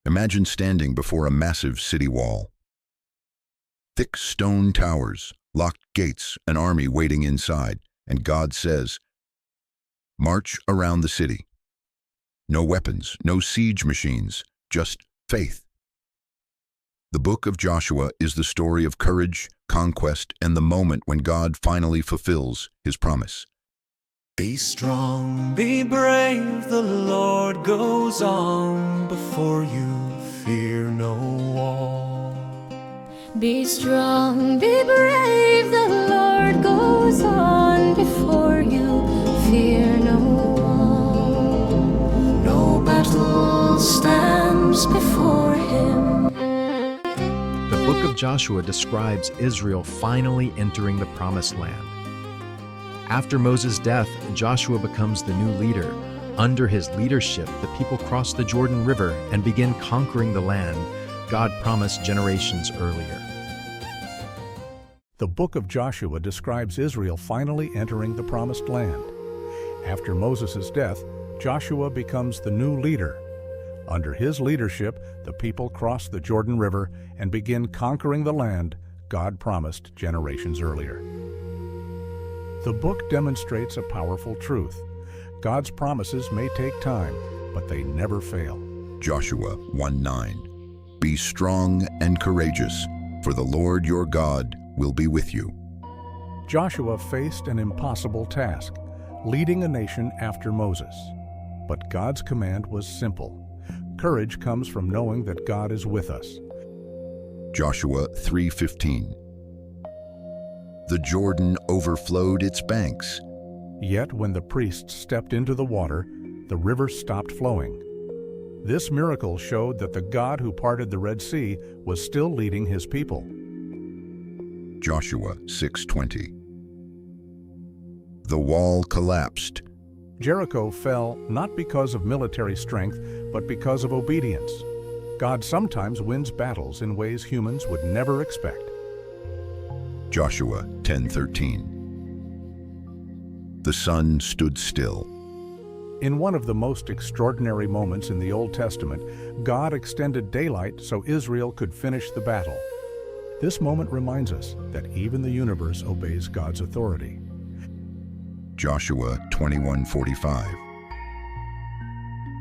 Imagine standing before a massive city wall. Thick stone towers, locked gates, an army waiting inside, and God says, "March around the city." No weapons, no siege machines, just faith. The book of Joshua is the story of courage, conquest, and the moment when God finally fulfills his promise. Be strong, be brave, the Lord goes on before you, fear no wall. Be strong, be brave, the Lord goes on before you, fear no wall. No battle stands before him. The book of Joshua describes Israel finally entering the Promised Land. After Moses' death, Joshua becomes the new leader. Under his leadership, the people cross the Jordan River and begin conquering the land God promised generations earlier. The book of Joshua describes Israel finally entering the Promised Land. After Moses' death, Joshua becomes the new leader. Under his leadership, the people cross the Jordan River and begin conquering the land God promised generations earlier. The book demonstrates a powerful truth. God's promises may take time, but they never fail. Joshua 1:9. Be strong and courageous, for the Lord your God will be with you. Joshua faced an impossible task, leading a nation after Moses. But God's command was simple. Courage comes from knowing that God is with us. Joshua 3:15. The Jordan overflowed its banks. Yet when the priests stepped into the water, the river stopped flowing. This miracle showed that the God who parted the Red Sea was still leading his people. Joshua 6:20. The wall collapsed. Jericho fell not because of military strength, but because of obedience. God sometimes wins battles in ways humans would never expect. Joshua 10:13. The sun stood still. In one of the most extraordinary moments in the Old Testament, God extended daylight so Israel could finish the battle. This moment reminds us that even the universe obeys God's authority. Joshua 21:45.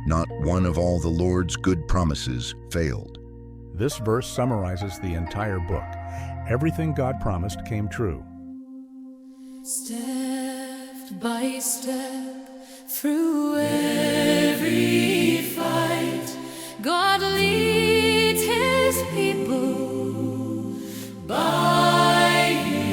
Not one of all the Lord's good promises failed. This verse summarizes the entire book. Everything God promised came true. Step by step, through every fight, God leads his people by his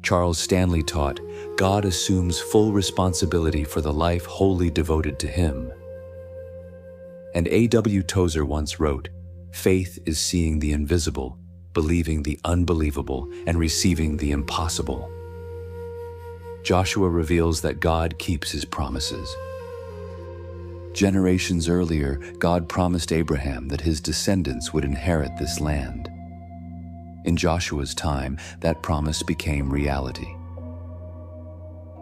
Charles Stanley taught, God assumes full responsibility for the life wholly devoted to Him. And A.W. Tozer once wrote, faith is seeing the invisible, believing the unbelievable, and receiving the impossible. Joshua reveals that God keeps His promises. Generations earlier, God promised Abraham that his descendants would inherit this land. In Joshua's time, that promise became reality.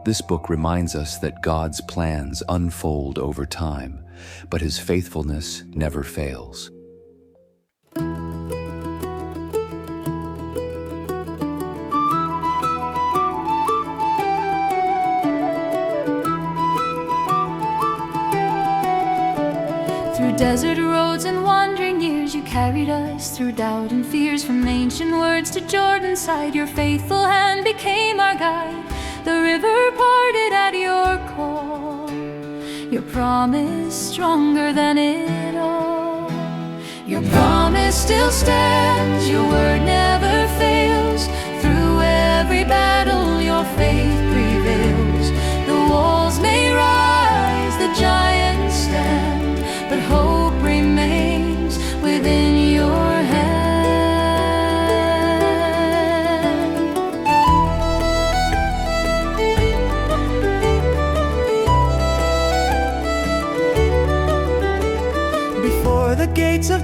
This book reminds us that God's plans unfold over time, but His faithfulness never fails. Through desert roads and wandering years, you carried us through doubt and fears. From ancient words to Jordan's side, your faithful hand became our guide. The river parted at your call, your promise stronger than it all. Your promise still stands, your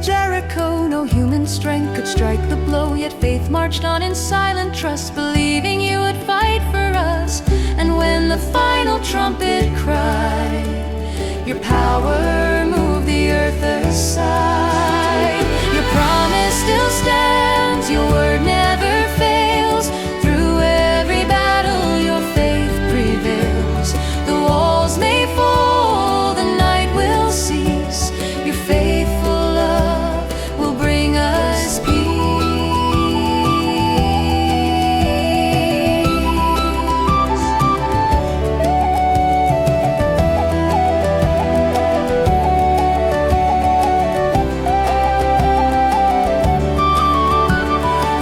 Jericho, no human strength could strike the blow, yet faith marched on in silent trust, believing you would fight for us. And when the final trumpet cried, your power moved the earth aside. Your promise still stands, your word never fails. Through every battle your faith prevails. The walls may fall, the night will cease. Your faithful love will bring us peace.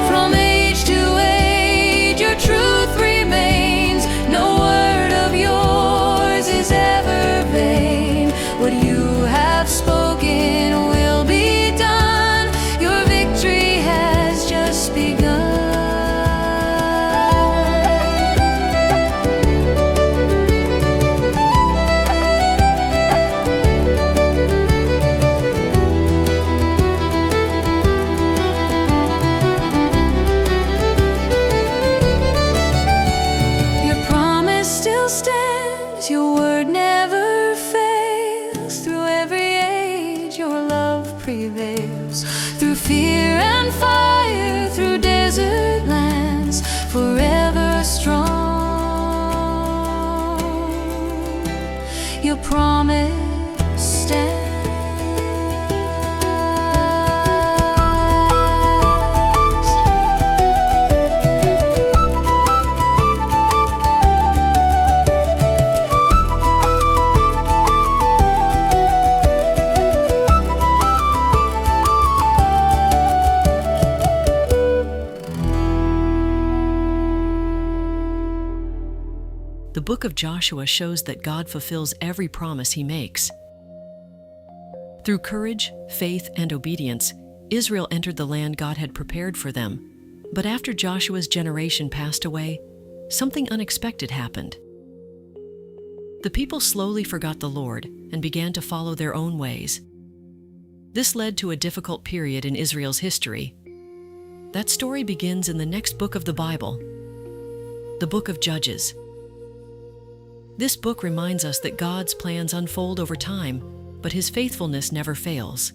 From age to age your truth remains. No word of yours is ever vain. What you have spoken will be done. Your victory has just begun. Your promise still stands, your word never fails. Through every age your love prevails. Through fear and fire, through desert lands, forever strong. Your promise stands. The book of Joshua shows that God fulfills every promise he makes. Through courage, faith, and obedience, Israel entered the land God had prepared for them. But after Joshua's generation passed away, something unexpected happened. The people slowly forgot the Lord and began to follow their own ways. This led to a difficult period in Israel's history. That story begins in the next book of the Bible, the book of Judges. This book reminds us that God's plans unfold over time, but his faithfulness never fails.